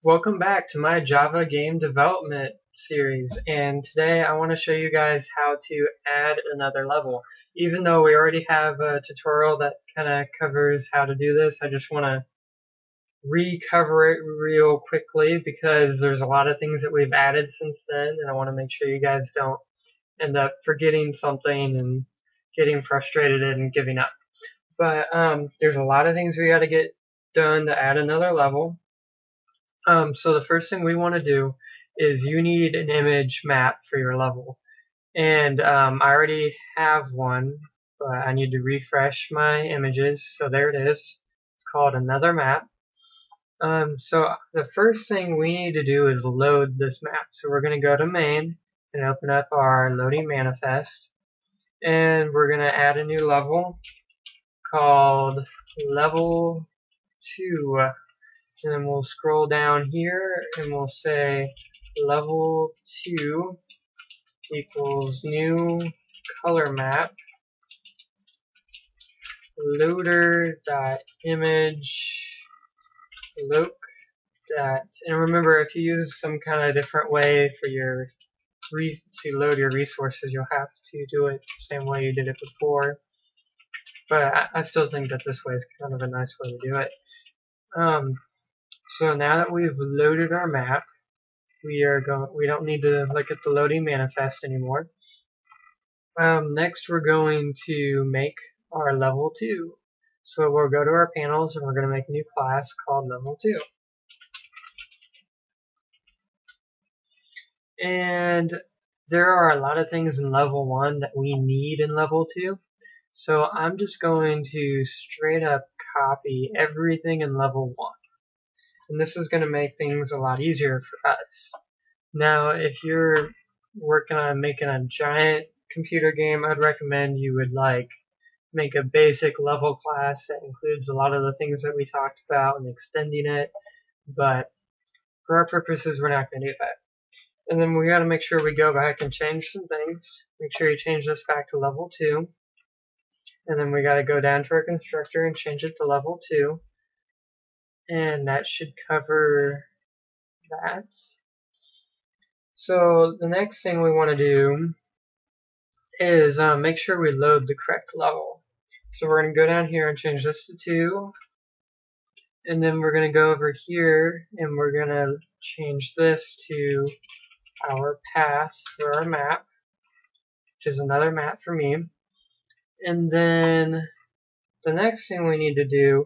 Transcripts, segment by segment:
Welcome back to my Java game development series, and today I want to show you guys how to add another level. Even though we already have a tutorial that kind of covers how to do this, I just want to recover it real quickly because there's a lot of things that we've added since then, and I want to make sure you guys don't end up forgetting something and getting frustrated and giving up. But there's a lot of things we got to get done to add another level. So the first thing we want to do is you need an image map for your level. And I already have one, but I need to refresh my images. So there it is. It's called another map. So the first thing we need to do is load this map. So we're going to go to main and open up our loading manifest. And we're going to add a new level called level 2. And then we'll scroll down here and we'll say level 2 equals new color map loader dot image loc dot, and remember, if you use some kind of different way for your to load your resources, you'll have to do it the same way you did it before, but I still think that this way is kind of a nice way to do it. So now that we've loaded our map, we don't need to look at the loading manifest anymore. Next we're going to make our level 2. So we'll go to our panels and we're going to make a new class called level 2. And there are a lot of things in level 1 that we need in level 2. So I'm just going to straight up copy everything in level 1. And this is going to make things a lot easier for us. Now, if you're working on making a giant computer game, I'd recommend you would make a basic level class that includes a lot of the things that we talked about and extending it. But for our purposes, we're not going to do that. And then we got to make sure we go back and change some things. Make sure you change this back to level 2. And then we got to go down to our constructor and change it to level 2. And that should cover that. So the next thing we want to do is make sure we load the correct level. So we're going to go down here and change this to 2. And then we're going to go over here and we're going to change this to our path for our map, which is another map for me. And then the next thing we need to do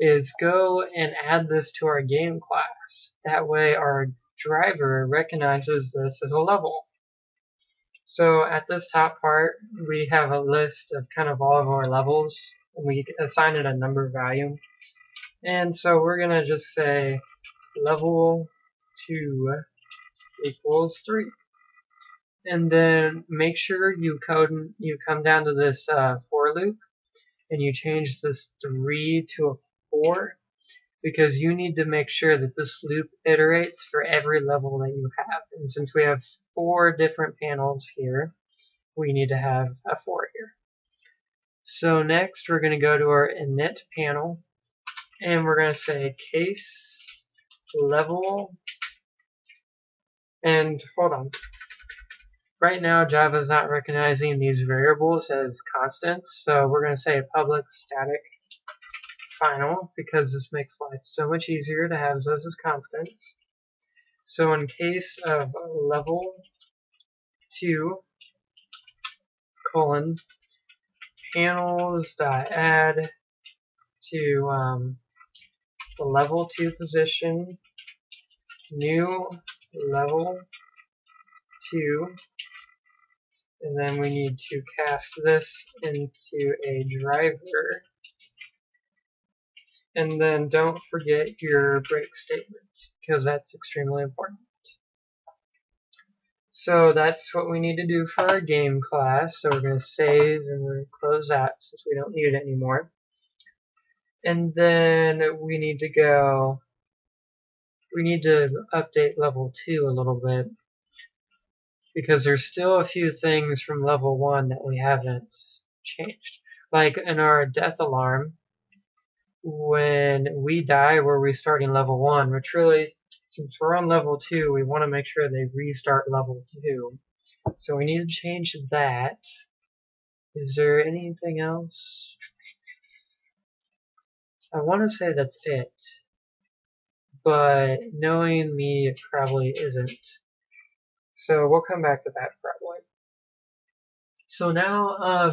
is go and add this to our game class. That way our driver recognizes this as a level. So at this top part, we have a list of kind of all of our levels, and we assign it a number value. And so we're going to just say level 2 equals 3. And then make sure you come down to this for loop, and you change this 3 to a 4, because you need to make sure that this loop iterates for every level that you have. And since we have 4 different panels here, we need to have a 4 here. So next we're going to go to our init panel, and we're going to say case level, and hold on. Right now Java is not recognizing these variables as constants, so we're going to say public static final, because this makes life so much easier to have those as constants. So in case of level 2 colon panels.add to the level 2 position, new level 2, and then we need to cast this into a driver. And then don't forget your break statement, because that's extremely important. So that's what we need to do for our game class. So we're going to save and we're going to close that since we don't need it anymore. And then we need to update level 2 a little bit, because there's still a few things from level 1 that we haven't changed. Like in our death alarm, when we die, we're restarting level 1, which really since we're on level 2, we want to make sure they restart level 2. So we need to change that. Is there anything else? I want to say that's it, but knowing me, it probably isn't. So we'll come back to that probably. So now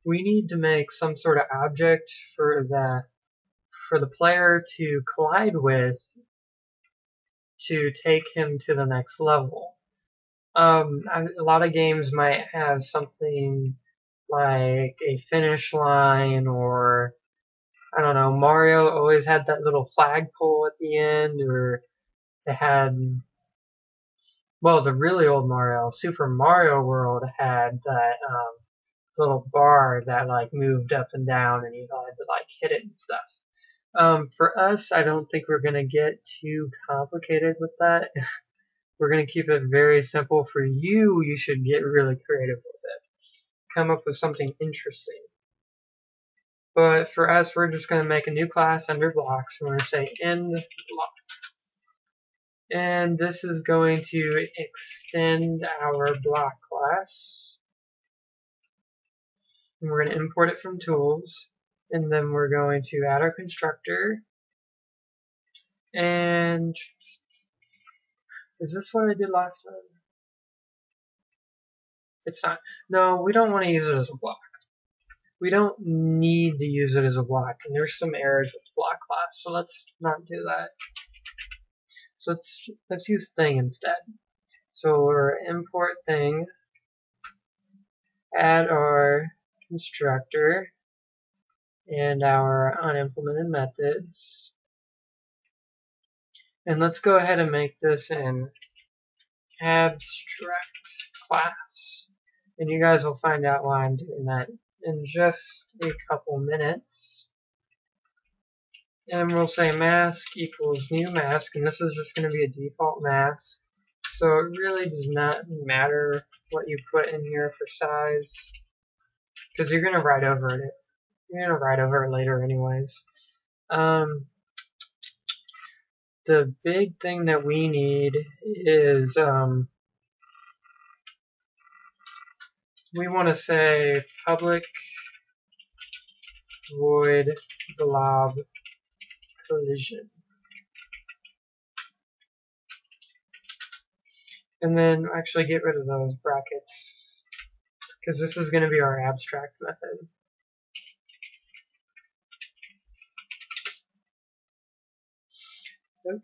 we need to make some sort of object for the player to collide with to take him to the next level. A lot of games might have something like a finish line, or I don't know, Mario always had that little flagpole at the end, or they had, well, the really old Mario, Super Mario World, had that little bar that like moved up and down, and you had to like hit it and stuff. For us, I don't think we're gonna get too complicated with that. We're gonna keep it very simple. For you, you should get really creative with it. Come up with something interesting. But for us, we're just gonna make a new class under blocks. We're gonna say end block. And this is going to extend our block class. And we're going to import it from tools. And then we're going to add our constructor. And is this what I did last time? It's not. No, we don't want to use it as a block. We don't need to use it as a block. And there's some errors with the block class. So let's not do that. So let's use thing instead. So we're import thing, add our constructor and our unimplemented methods. And let's go ahead and make this an abstract class. And you guys will find out why I'm doing that in just a couple minutes. And we'll say mask equals new mask, and this is just going to be a default mask. So it really does not matter what you put in here for size, because you're going to write over it. You're going to write over it later anyways. The big thing that we need is we want to say public void blob collision. And then actually get rid of those brackets, because this is going to be our abstract method. Okay.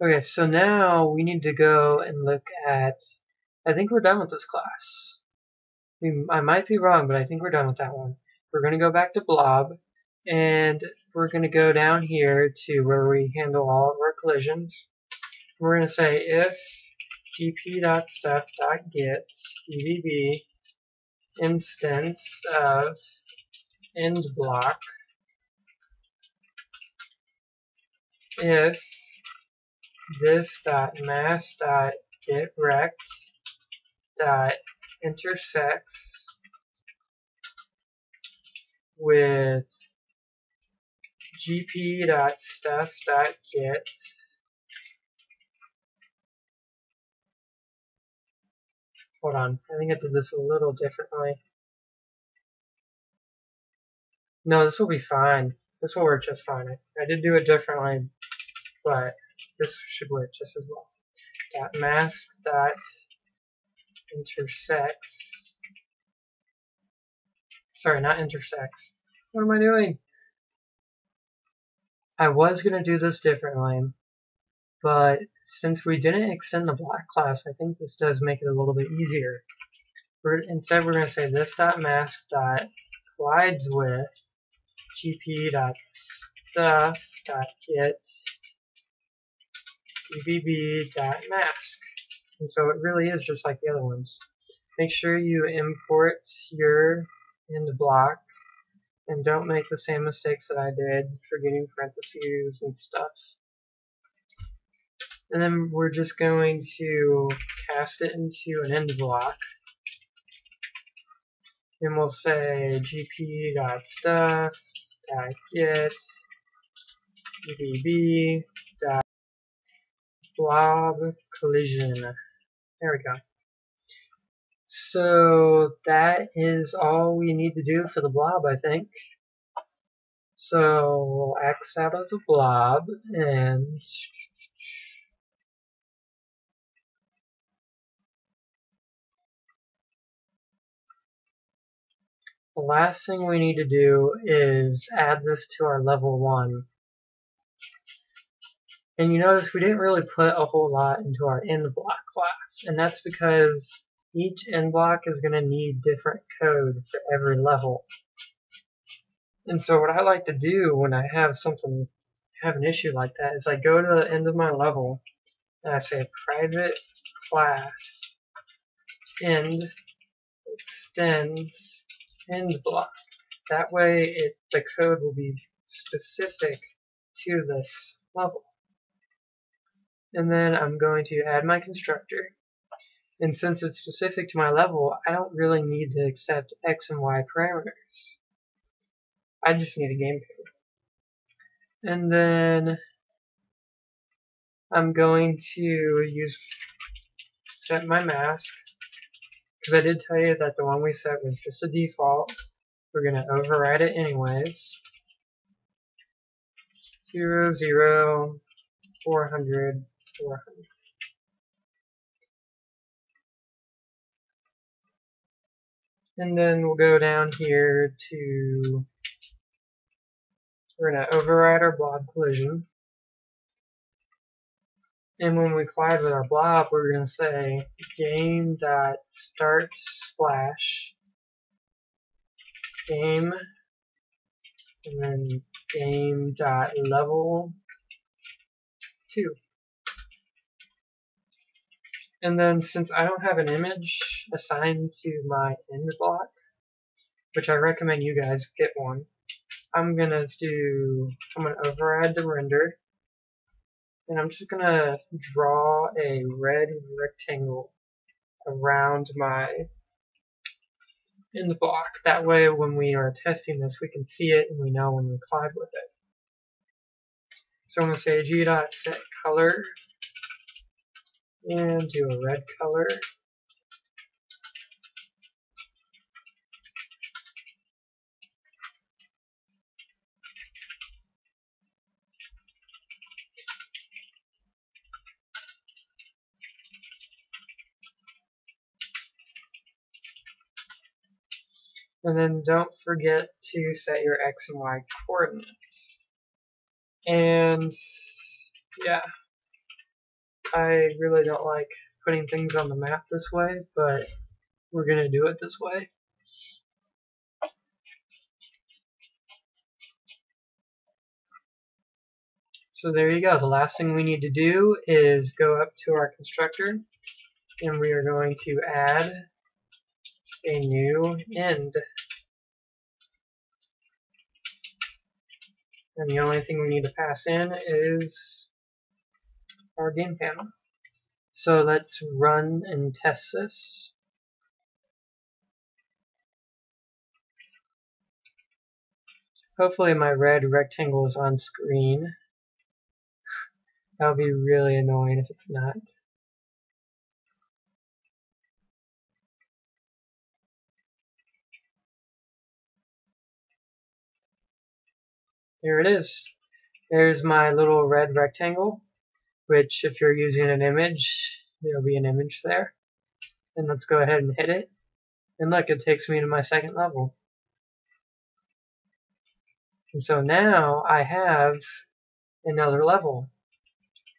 Okay, so now we need to go and look at, I think we're done with this class. I might be wrong, but I think we're done with that one. We're going to go back to blob, and we're going to go down here to where we handle all of our collisions. We're going to say if gp.stuff.get EVB instance of end block if this.mass.getRect.intersects with gp.stuff.get hold on, I think I did this a little differently. No, this will be fine. This will work just fine. I did do it differently, but this should work just as well. .mask.intersects. Sorry, not intersects. What am I doing? I was going to do this differently, but since we didn't extend the block class, I think this does make it a little bit easier. Instead, we're going to say this.mask.collides with gp.stuff.get EVB.mask. And so it really is just like the other ones. Make sure you import your end block and don't make the same mistakes that I did, forgetting parentheses and stuff. And then we're just going to cast it into an end block. And we'll say gp.stuff.get get EDB blob collision. There we go. So that is all we need to do for the blob, I think. So we'll X out of the blob, and the last thing we need to do is add this to our level 1. And you notice we didn't really put a whole lot into our end block class, and that's because each end block is going to need different code for every level. And so what I like to do when I have an issue like that is I go to the end of my level and I say private class end extends end block. That way the code will be specific to this level. And then I'm going to add my constructor. And since it's specific to my level, I don't really need to accept X and Y parameters. I just need a game code. And then I'm going to set my mask, because I did tell you that the one we set was just a default. We're going to override it anyways. 0, 0, 400, 400. And then we'll go down here to, we're going to override our blob collision. And when we collide with our blob, we're going to say game.startSplash game, and then game.level2. And then since I don't have an image assigned to my end block, which I recommend you guys get one, I'm gonna override the render, and I'm just gonna draw a red rectangle around my end block. That way when we are testing this, we can see it and we know when we collide with it. So I'm gonna say g.setColor and do a red color. And then don't forget to set your X and Y coordinates. And yeah, I really don't like putting things on the map this way, but we're going to do it this way. So there you go. The last thing we need to do is go up to our constructor, and we are going to add a new end. And the only thing we need to pass in is our game panel. So let's run and test this. Hopefully my red rectangle is on screen. That would be really annoying if it's not. There it is. There's my little red rectangle, which if you're using an image, there'll be an image there. And let's go ahead and hit it. And look, it takes me to my second level. And so now I have another level.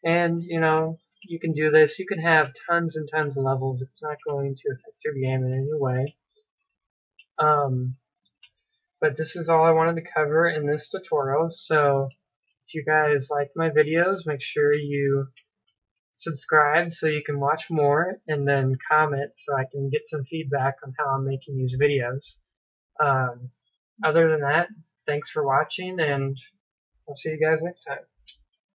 And, you know, you can do this. You can have tons and tons of levels. It's not going to affect your game in any way. But this is all I wanted to cover in this tutorial. So if you guys like my videos, make sure you subscribe so you can watch more, and then comment so I can get some feedback on how I'm making these videos. Other than that, thanks for watching, and I'll see you guys next time.